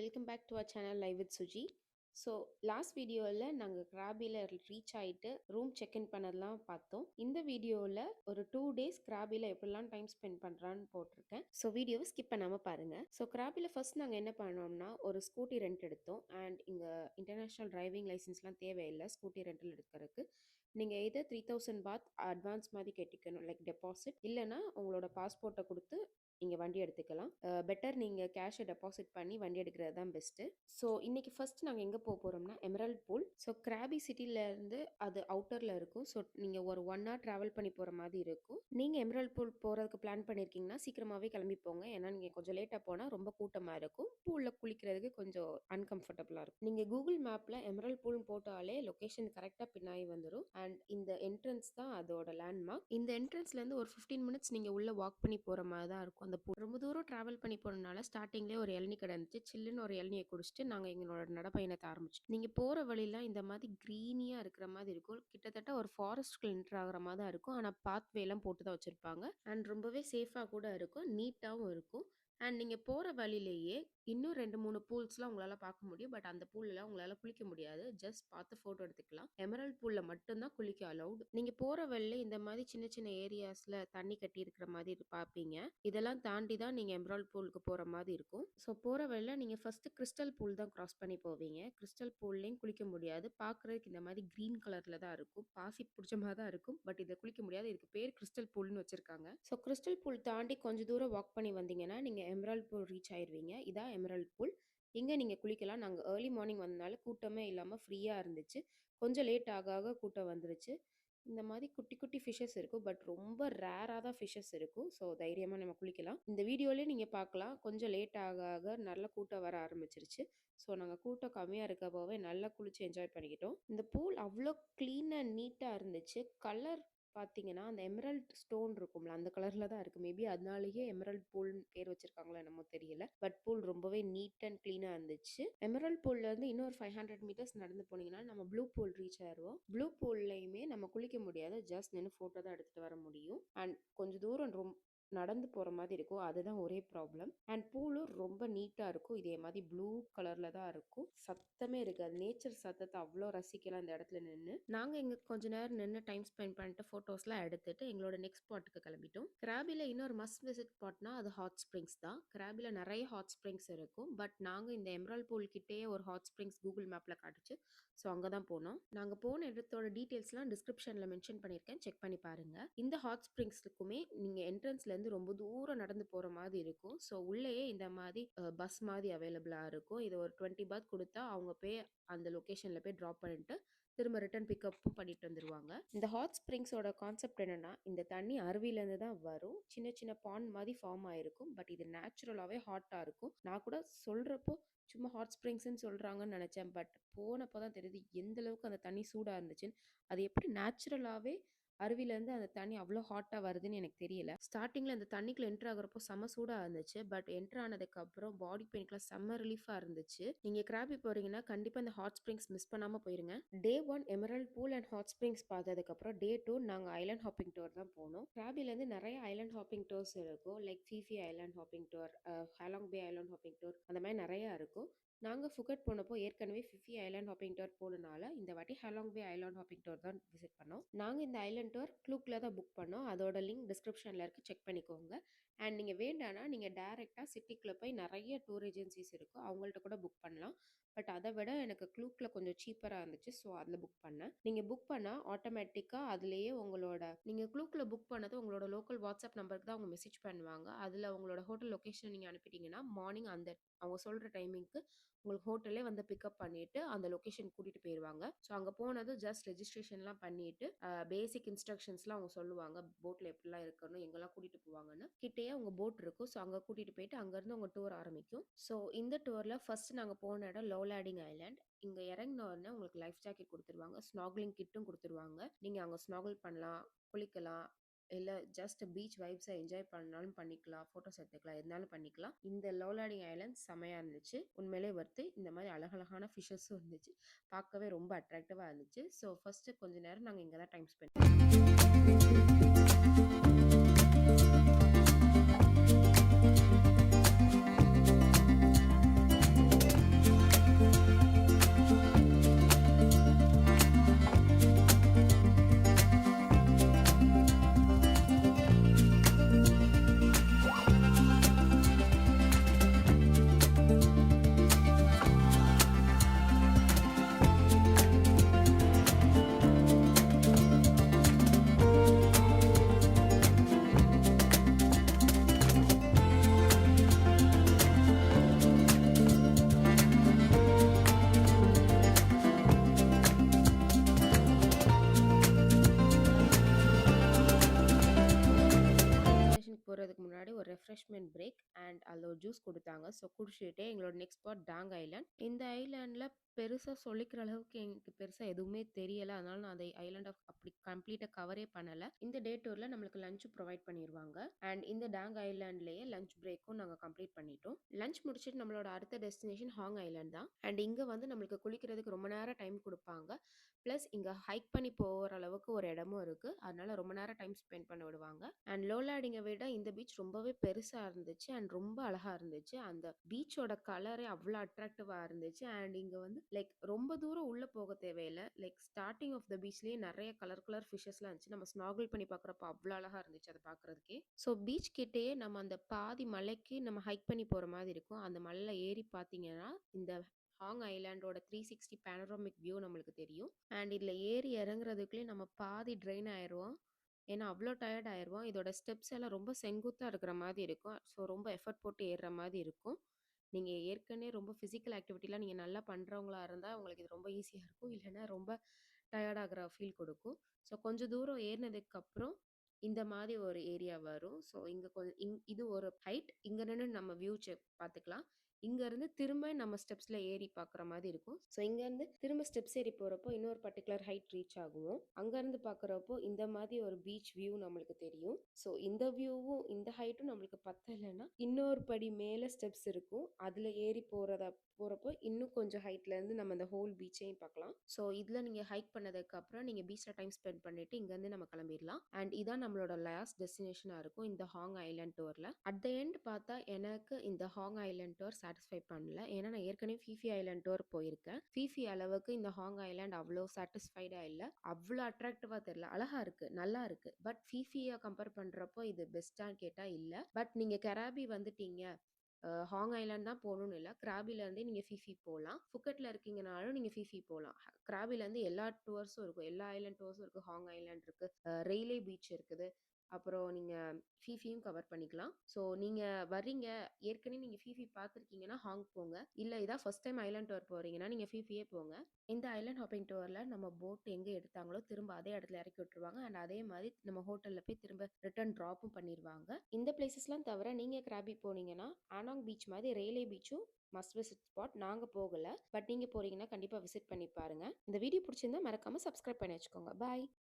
Welcome back to our channel live with Suji. So last வீடியோவில் நாங்கள் கிராபியில் ரீச் ஆகிட்டு ரூம் செக்இன் பண்ணதெல்லாம் பார்த்தோம். இந்த வீடியோவில் ஒரு 2 days கிராபியில் எப்படிலாம் டைம் ஸ்பெண்ட் பண்ணுறான்னு போட்டிருக்கேன். ஸோ வீடியோவை ஸ்கிப் பண்ணாமல் பாருங்கள். ஸோ கிராபியில் ஃபர்ஸ்ட் நாங்கள் என்ன பண்ணோம்னா ஒரு ஸ்கூட்டி ரெண்ட் எடுத்தோம். அண்ட் இங்கே இன்டர்நேஷ்னல் டிரைவிங் லைசன்ஸ்லாம் தேவையில்லை ஸ்கூட்டி ரெண்டில் எடுக்கிறதுக்கு. நீங்கள் எதோ 3000 பாத் அட்வான்ஸ் மாதிரி கட்டிக்கணும், லைக் டெபாசிட். இல்லைனா உங்களோட பாஸ்போர்ட்டை கொடுத்து நீங்கள் வண்டி எடுத்துக்கலாம். பெட்டர் நீங்கள் கேஷை டெபாசிட் பண்ணி வண்டி எடுக்கிறது தான் பெஸ்ட்டு. ஸோ இன்றைக்கி ஃபர்ஸ்ட் நாங்கள் எங்கே போக போகிறோம்னா எமரல்ட் பூல். ஸோ கிராபி சிட்டிலேருந்து அது அவுட்டரில் இருக்கும். ஸோ நீங்கள் ஒரு 1 hour ட்ராவல் பண்ணி போகிற மாதிரி இருக்கும். நீங்கள் எமரல்ட் பூல் போகிறதுக்கு பிளான் பண்ணியிருக்கீங்கன்னா சீக்கிரமாகவே கிளம்பி போங்க. ஏன்னா நீங்கள் கொஞ்சம் லேட்டாக போனால் ரொம்ப கூட்டமாக இருக்கும். பூலில் குளிக்கிறதுக்கு கொஞ்சம் அன்கம்ஃபர்டபுளாக இருக்கும். நீங்கள் கூகுள் மேப்பில் எமரல்ட் பூல்னு போட்டாலே லொக்கேஷன் கரெக்டாக பின்னாடி வந்துடும். அண்ட் இந்த என்ட்ரன்ஸ் தான் அதோட லேண்ட்மார்க். இந்த என்ட்ரன்ஸ்லேருந்து ஒரு 15 minutes நீங்கள் உள்ளே வாக் பண்ணி போகிற மாதிரி தான் இருக்கும். அந்த பூல் ரொம்ப தூரம் ட்ராவல் பண்ணி போனதுனால ஸ்டார்டிங்லேயே ஒரு இளநீ கடை இருந்துச்சு. சில்லுன்னு ஒரு இளநியை குடிச்சிட்டு நாங்கள் எங்களோட நடைப்பயணத்தை ஆரம்பிச்சோம். நீங்கள் போகிற வழியெல்லாம் இந்த மாதிரி க்ரீனியாக இருக்கிற மாதிரி இருக்கும். கிட்டத்தட்ட ஒரு ஃபாரஸ்ட்குள்ள என்ட்ரு ஆகிற மாதிரி தான் இருக்கும். ஆனால் பாத்வேலாம் போட்டு தான் வச்சுருப்பாங்க. அண்ட் ரொம்பவே சேஃபாக கூட இருக்கும், நீட்டாகவும் இருக்கும். அண்ட் நீங்கள் போகிற வழியிலேயே இன்னும் 2-3 பூல்ஸ்லாம் உங்களால் பார்க்க முடியும். பட் அந்த பூலில் உங்களால் குளிக்க முடியாது. ஜஸ்ட் பார்த்து ஃபோட்டோ எடுத்துக்கலாம். எமரல்ட் பூலில் மட்டும்தான் குளிக்க அலௌட். நீங்கள் போகிற வழியில் இந்த மாதிரி சின்ன சின்ன ஏரியாஸில் தண்ணி கட்டி இருக்கிற மாதிரி பார்ப்பீங்க. இதெல்லாம் தாண்டி தான் நீங்கள் எமரல்ட் பூலுக்கு போகிற மாதிரி இருக்கும். ஸோ போகிற வழியில் நீங்கள் ஃபஸ்ட்டு கிறிஸ்டல் பூல் தான் கிராஸ் பண்ணி போவீங்க. கிறிஸ்டல் பூல்லையும் குளிக்க முடியாது. பார்க்குறதுக்கு இந்த மாதிரி க்ரீன் கலரில் தான் இருக்கும். பாசி பிடிச்ச மாதிரி தான் இருக்கும். பட் இதை குளிக்க முடியாது. இதுக்கு பேர் கிறிஸ்டல் பூல்னு வச்சுருக்காங்க. ஸோ கிறிஸ்டல் பூல் தாண்டி கொஞ்சம் தூரம் வாக் பண்ணி வந்தீங்கன்னா நீங்கள் எமரல்ட் பூல் ரீச் ஆயிடுவீங்க. இதான் எமரல்ட் பூல். இங்கே நீங்கள் குளிக்கலாம். நாங்கள் ஏர்லி மார்னிங் வந்தனால கூட்டமே இல்லாமல் ஃப்ரீயாக இருந்துச்சு. கொஞ்சம் லேட் ஆக ஆக கூட்டம் வந்துருச்சு. இந்த மாதிரி குட்டி குட்டி ஃபிஷ்ஷஸ் இருக்கும். பட் ரொம்ப ரேராக தான் ஃபிஷ்ஷஸ் இருக்கும். ஸோ தைரியமாக நம்ம குளிக்கலாம். இந்த வீடியோலேயே நீங்கள் பார்க்கலாம். கொஞ்சம் லேட் ஆக ஆக நல்ல கூட்டம் வர ஆரம்பிச்சிருச்சு. ஸோ நாங்கள் கூட்டம் கம்மியாக இருக்கப்போவே நல்லா குளிச்சு என்ஜாய் பண்ணிக்கிட்டோம். இந்த பூல் அவ்வளோ க்ளீனாக நீட்டாக இருந்துச்சு. கலர் பார்த்தீங்கன்னா அந்த எமரல்ட் ஸ்டோன் இருக்கும்ல அந்த கலரில் தான் இருக்குது. மேபி அதனாலேயே எமரல்ட் பூல்னு பேர் வச்சிருக்காங்களோ என்னமோ தெரியல. பட் பூல் ரொம்பவே நீட் அண்ட் க்ளீனாக இருந்துச்சு. எமரல்ட் பூல்லேருந்து இன்னொரு 500 meters நடந்து போனீங்கன்னா நம்ம ப்ளூ பூல் ரீச் ஆயிடுவோம். ப்ளூ பூல்லையுமே நம்ம குளிக்க முடியாது. ஜஸ்ட் நின்று ஃபோட்டோ தான் எடுத்துகிட்டு வர முடியும். அண்ட் கொஞ்சம் தூரம் நடந்து போகிற மாதிரி இருக்கும். அதுதான் ஒரே ப்ராப்ளம். அண்ட் பூலும் ரொம்ப நீட்டாக இருக்கும். இதே மாதிரி ப்ளூ கலரில் தான் இருக்கும். சத்தமே இருக்காது. நேச்சர் சத்தத்தை அவ்வளோ ரசிக்கலாம் இந்த இடத்துல நின்று. நாங்கள் இங்கே கொஞ்ச நேரம் நின்று டைம் ஸ்பெண்ட் பண்ணிட்டு ஃபோட்டோஸ்லாம் எடுத்துட்டு எங்களோட நெக்ஸ்ட் ஸ்பாட்டுக்கு கிளம்பிட்டோம். கிராபியில் இன்னொரு மஸ்ட் விசிட் ஸ்பாட்னா அது ஹாட் ஸ்ப்ரிங்ஸ் தான். கிராபியில் நிறைய ஹாட் ஸ்ப்ரிங்ஸ் இருக்கும். பட் நாங்கள் இந்த எமரல்ட் பூல் கிட்டே ஒரு ஹாட் ஸ்ப்ரிங்ஸ் கூகுள் மேப்பில் காட்டுச்சு. ஸோ அங்கே தான் போனோம். நாங்கள் போன இடத்தோட டீட்டெயில்ஸ்லாம் டிஸ்கிரிப்ஷனில் மென்ஷன் பண்ணியிருக்கேன். செக் பண்ணி பாருங்கள். இந்த ஹாட் ஸ்ப்ரிங்ஸுக்குமே நீங்கள் என்ட்ரன்ஸ்லேருந்து ரொம்ப தூரம் நடந்து போகிற மாதிரி இருக்கும். ஸோ உள்ளேயே இந்த மாதிரி பஸ் மாதிரி அவைலபிளாக இருக்கும். இது ஒரு 20 baht கொடுத்தா அவங்க போய் அந்த லொக்கேஷனில் போய் ட்ராப் பண்ணிட்டு திரும்ப ரிட்டர்ன் பிக்கப்பும் பண்ணிட்டு வந்துடுவாங்க. இந்த ஹாட் ஸ்ப்ரிங்ஸோட கான்செப்ட் என்னென்னா இந்த தண்ணி அருவியிலேருந்து தான் வரும். சின்ன சின்ன பாண்ட் மாதிரி ஃபார்ம் ஆகிருக்கும். பட் இது நேச்சுரலாகவே ஹாட்டாக இருக்கும். நான் கூட சொல்கிறப்போ சும்மா ஹாட் ஸ்ப்ரிங்ஸ்ன்னு சொல்கிறாங்கன்னு நினச்சேன். பட் போனப்போ தான் தெரியுது எந்த அளவுக்கு அந்த தண்ணி சூடாக இருந்துச்சுன்னு. அது எப்படி நேச்சுரலாகவே அருவிலேருந்து அந்த தண்ணி அவ்வளோ ஹாட்டாக வருதுன்னு எனக்கு தெரியல. ஸ்டார்டிங்கில் அந்த தண்ணிக்குள்ள என்ட்ரு ஆகிறப்போ செம்ம சூடாக இருந்துச்சு. பட் என்ட்ரு ஆனதுக்கப்புறம் பாடி பெயின்க்குலாம் செம்ம ரிலீஃபாக இருந்துச்சு. நீங்கள் கிராபி போகிறீங்கன்னா கண்டிப்பாக இந்த ஹாட் ஸ்ப்ரிங்ஸ் மிஸ் பண்ணாமல் போயிருங்க. Day 1 emerald pool and hot springs பார்த்ததுக்கப்புறம் Day 2 நாங்கள் ஐலாண்ட் ஹாப்பிங் டூர் தான் போனோம். கிராபிலேருந்து நிறைய ஐலாண்ட் ஹாப்பிங் டூர்ஸ் இருக்கும். லைக் ஃபீஃபி ஐலாண்ட் ஹாப்பிங் டூர், ஹாலாங் பே ஐலாண்ட் ஹாப்பிங் டூர், அந்த மாதிரி நிறையா இருக்கும். நாங்கள் ஃபுகட் போனப்போ ஏற்கனவே ஃபிஃபி ஐலாண்ட் ஹாப்பிங் டூர் போனனால இந்த வாட்டி ஹாலாங் பே ஐலாண்ட் ஹாப்பிங் டூர் தான் விசிட் பண்ணோம். நாங்கள் இந்த ஐலாண்ட் டூர் க்ளூக்கில் தான் புக் பண்ணோம். அதோட லிங்க் டிஸ்கிரிப்ஷனில் இருக்குது, செக் பண்ணிக்கோங்க. அண்ட் நீங்கள் வேண்டானா நீங்கள் டேரெக்டாக சிட்டிக்குள்ளே போய் நிறைய டூர் ஏஜென்சிஸ் இருக்கும், அவங்கள்ட்ட கூட புக் பண்ணலாம். பட் அதை விட எனக்கு க்ளூக்கில் கொஞ்சம் சீப்பராக இருந்துச்சு. ஸோ அதில் புக் பண்ணேன். நீங்கள் புக் பண்ணால் ஆட்டோமேட்டிக்காக அதுலேயே நீங்கள் க்ளூக்கில் புக் பண்ணது உங்களோட லோக்கல் வாட்ஸ்அப் நம்பருக்கு தான் அவங்க மெசேஜ் பண்ணுவாங்க. அதில் உங்களோட ஹோட்டல் லொக்கேஷன் நீங்கள் அனுப்பிட்டீங்கன்னா மார்னிங் அவங்க சொல்கிற டைமிங்க்கு உங்களுக்கு ஹோட்டலே வந்து பிக்கப் பண்ணிட்டு அந்த லொக்கேஷன் கூட்டிகிட்டு போயிடுவாங்க. ஸோ அங்கே போனது ஜஸ்ட் ரெஜிஸ்ட்ரேஷன்லாம் பண்ணிட்டு பேசிக் இன்ஸ்ட்ரக்ஷன்ஸ்லாம் அவங்க சொல்லுவாங்க. போட்டில் எப்படிலாம் இருக்கணும், எங்கெல்லாம் கூட்டிகிட்டு போவாங்கன்னு. கிட்டேயே அவங்க போட் இருக்கும். ஸோ அங்கே கூட்டிகிட்டு போயிட்டு அங்கேருந்து அவங்க டூர் ஆரம்பிக்கும். ஸோ இந்த டூரில் ஃபர்ஸ்ட் நாங்கள் போன இடம் லோலாடிங் ஐலாண்ட். இங்கே இறங்கினோடனே உங்களுக்கு லைஃப் ஜாக்கெட் கொடுத்துருவாங்க, ஸ்நாக்லிங் கிட்டும் கொடுத்துருவாங்க. நீங்கள் அங்கே ஸ்நாகல் பண்ணலாம், குளிக்கலாம், இல்லை ஜஸ்ட் பீச் வைப்ஸை என்ஜாய் பண்ணாலும் பண்ணிக்கலாம், ஃபோட்டோஸ் எடுத்துக்கலாம், எதுனாலும் பண்ணிக்கலாம். இந்த லோலாடிங் ஐலாண்ட் செமையாக இருந்துச்சு. உண்மையிலே வர்த்து. இந்த மாதிரி அழகழகான ஃபிஷ்ஷஸும் இருந்துச்சு. பார்க்கவே ரொம்ப அட்ராக்டிவாக இருந்துச்சு. ஸோ ஃபஸ்ட்டு கொஞ்ச நேரம் நாங்கள் இங்கே தான் time spend refreshment break and அதில் ஒரு ஜூஸ் கொடுத்தாங்க. ஸோ குடிச்சிட்டு எங்களோட நெக்ஸ்ட் ஸ்பாட் டாங் ஐலாண்ட். இந்த ஐலாண்டில் பெருசாக சொல்லிக்கிற அளவுக்கு எனக்கு பெருசாக எதுவுமே தெரியலை. அதனால நான் அந்த ஐலாண்ட் ஆஃப் அப்படி கம்ப்ளீட்டாக கவரே பண்ணலை. இந்த டே டூரில் நம்மளுக்கு லஞ்சும் ப்ரொவைட் பண்ணிடுவாங்க. அண்ட் இந்த டாங் ஐலாண்ட்லேயே லஞ்ச் பிரேக்கும் நாங்கள் கம்ப்ளீட் பண்ணிட்டோம். லஞ்ச் முடிச்சுட்டு நம்மளோட அடுத்த டெஸ்டினேஷன் ஹாங் ஐலாண்ட் தான். அண்ட் இங்கே வந்து நம்மளுக்கு குளிக்கிறதுக்கு ரொம்ப நேரம் டைம் கொடுப்பாங்க. ப்ளஸ் இங்கே ஹைக் பண்ணி போகிற அளவுக்கு ஒரு இடமும் இருக்குது. அதனால ரொம்ப நேரம் டைம் ஸ்பெண்ட் பண்ண விடுவாங்க. அண்ட் லோலாடிங்கை விட இந்த பீச் ரொம்பவே பெருசாக இருந்துச்சு அண்ட் ரொம்ப அழகாக இருந்துச்சு. அந்த பீச்சோட கலரே அவ்வளோ அட்ராக்டிவாக இருந்துச்சு. அண்ட் இங்கே வந்து லைக் ரொம்ப தூரம் உள்ளே போக தேவையில்லை. லைக் ஸ்டார்டிங் ஆஃப் த பீச்லேயே நிறைய கலர் ஃபிஷஸ்லாம் இருந்துச்சு. நம்ம ஸ்நாகிள் பண்ணி பார்க்குறப்ப அவ்வளோ அழகாக இருந்துச்சு அதை பார்க்குறதுக்கே. ஸோ பீச் கிட்டேயே நம்ம அந்த பாதி மலைக்கு நம்ம ஹைக் பண்ணி போகிற மாதிரி இருக்கும். அந்த மலையில் ஏறி பார்த்தீங்கன்னா இந்த ஹாங் ஐலாண்டோட 360 பேனராமிக் வியூ நம்மளுக்கு தெரியும். அண்ட் இதில் ஏறி இறங்குறதுக்குள்ளேயே நம்ம பாதி ட்ரெயின் ஆயிடுவோம். ஏன்னா அவ்வளோ டயர்ட் ஆயிடுவோம். இதோட ஸ்டெப்ஸ் எல்லாம் ரொம்ப செங்குத்தாக இருக்கிற மாதிரி இருக்கும். ஸோ ரொம்ப எஃபர்ட் போட்டு ஏறுற மாதிரி இருக்கும். நீங்கள் ஏற்கனவே ரொம்ப ஃபிசிக்கல் ஆக்டிவிட்டிலாம் நீங்கள் நல்லா பண்ணுறவங்களா இருந்தால் உங்களுக்கு இது ரொம்ப ஈஸியாக இருக்கும். இல்லைன்னா ரொம்ப டயர்டாகிற ஃபீல் கொடுக்கும். ஸோ கொஞ்சம் தூரம் ஏறினதுக்கப்புறம் இந்த மாதிரி ஒரு ஏரியா வரும். ஸோ இங்கே கொஞ்சம் இது ஒரு ஹைட். இங்கே நின்று நம்ம வியூ செக் பார்த்துக்கலாம். இங்கேருந்து திரும்ப நம்ம ஸ்டெப்ஸில் ஏறி பார்க்குற மாதிரி இருக்கும். ஸோ இங்கேருந்து திரும்ப ஸ்டெப்ஸ் ஏறி போகிறப்போ இன்னொரு பர்டிகுலர் ஹைட் ரீச் ஆகுவோம். அங்கேருந்து பார்க்குறப்போ இந்த மாதிரி ஒரு பீச் வியூ நம்மளுக்கு தெரியும். ஸோ இந்த வியூவும் இந்த ஹைட்டும் நம்மளுக்கு பத்தலைன்னா இன்னொரு படி மேலே ஸ்டெப்ஸ் இருக்கும். அதில் ஏறி போகிறப்போ இன்னும் கொஞ்சம் ஹைட்லேருந்து நம்ம இந்த ஹோல் பீச்சையும் பார்க்கலாம். ஸோ இதில் நீங்கள் ஹைக் பண்ணதுக்கப்புறம் நீங்கள் பீச்சில் டைம் ஸ்பெண்ட் பண்ணிவிட்டு இங்கேருந்து நம்ம கிளம்பிடலாம். அண்ட் இதான் நம்மளோட லாஸ்ட் டெஸ்டினேஷனாக இருக்கும் இந்த ஹாங் ஐலாண்ட் டூரில். அட் த எண்ட் பார்த்தா எனக்கு இந்த ஹாங் ஐலாண்ட் டூர் சாட்டிஸ்ஃபை பண்ணல. ஏன்னா நான் ஏற்கனவே ஃபீஃபி ஐலாண்ட் டூர் போயிருக்கேன். ஃபீஃபி அளவுக்கு இந்த ஹாங் ஐலாண்ட் அவ்வளோ சாட்டிஸ்ஃபைடாக இல்லை. அவ்வளோ அட்ராக்டிவாக தெரியல. அழகாக இருக்குது, நல்லா இருக்குது. பட் ஃபீஃபியை கம்பேர் பண்ணுறப்போ இது பெஸ்ட்டான்னு கேட்டால் இல்லை. பட் நீங்கள் கராபி வந்துட்டீங்க, ஹாங் ஐலாண்ட் தான் போகணும்னு இல்லை. கிராபிலேருந்தே நீங்கள் ஃபீஃபி போகலாம். ஃபுக்கெட்டில் இருக்கீங்கனாலும் நீங்கள் ஃபீஃபி போகலாம். கிராபிலேருந்து எல்லா டூர்ஸும் இருக்கும். எல்லா ஐலாண்ட் டூர்ஸும் இருக்குது. ஹாங் ஐலாண்ட் இருக்குது, ரெயிலே பீச் இருக்குது. அப்புறம் நீங்கள் ஃபீஃபியும் கவர் பண்ணிக்கலாம். ஸோ நீங்கள் வர்றீங்க, ஏற்கனவே நீங்கள் ஃபீஃபி பார்த்துருக்கீங்கன்னா ஹாங் போங்க. இல்லை இதான் ஃபர்ஸ்ட் டைம் ஐலாண்ட் டூர் போகிறீங்கன்னா நீங்கள் ஃபீஃபியே போங்க. இந்த ஐலாண்ட் ஹாப்பிங் டூரில் நம்ம போட் எங்கே எடுத்தாங்களோ திரும்ப அதே இடத்துல இறக்கி விட்டுருவாங்க. அண்ட் அதே மாதிரி நம்ம ஹோட்டலில் போய் திரும்ப ரிட்டர்ன் ட்ராப்பும் பண்ணிடுவாங்க. இந்த பிளேசஸ்லாம் தவிர நீங்கள் கிராபி போனீங்கன்னா ஆனாங் பீச் மாதிரி ரெயிலே பீச்சும் மஸ்ட் விசிட் ஸ்பாட். நாங்கள் போகலை, பட் நீங்கள் போகிறீங்கன்னா கண்டிப்பாக விசிட் பண்ணி பாருங்கள். இந்த வீடியோ பிடிச்சிருந்தா மறக்காமல் சப்ஸ்கிரைப் பண்ணி வச்சுக்கோங்க. பாய்.